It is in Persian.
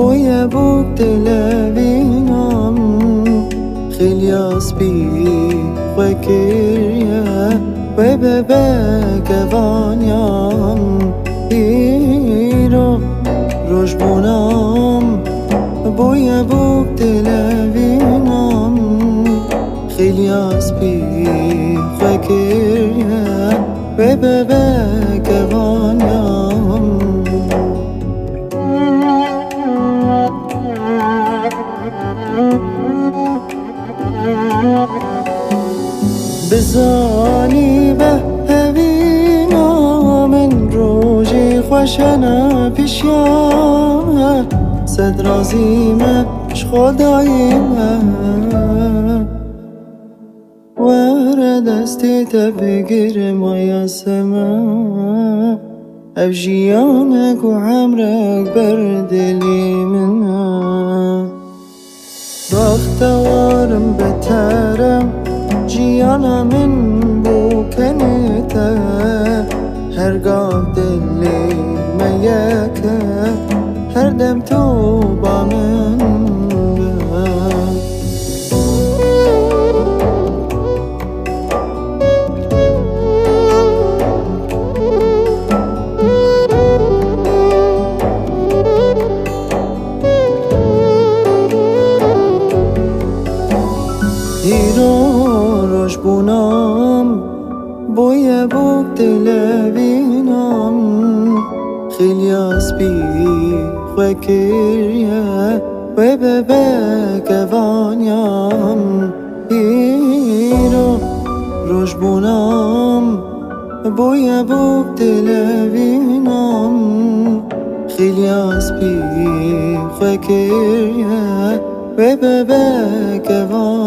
بوی بوک دلوینم خیلی از بی خوکریه و بگوانیم ایرو روش بونم بوی بوک دلوینم خیلی از بی خوکریه و بگوانیم بزانی به هوینا من روژی خوشنه پیشیامه صد رازیمه خداییمه وره دستی تا بگیر مایاسمه او جیانک و عمرک بر دلی منه بختوارم بترم جیانا من بو کنیته هرگاه دلی میکه هر دم تو با من روش بونم بوی بوک دلوینم خیلی از بی خوکریه و بگوانیم ایرو روش بونم بوی بوک دلوینم خیلی از بی خوکریه و بگوانیم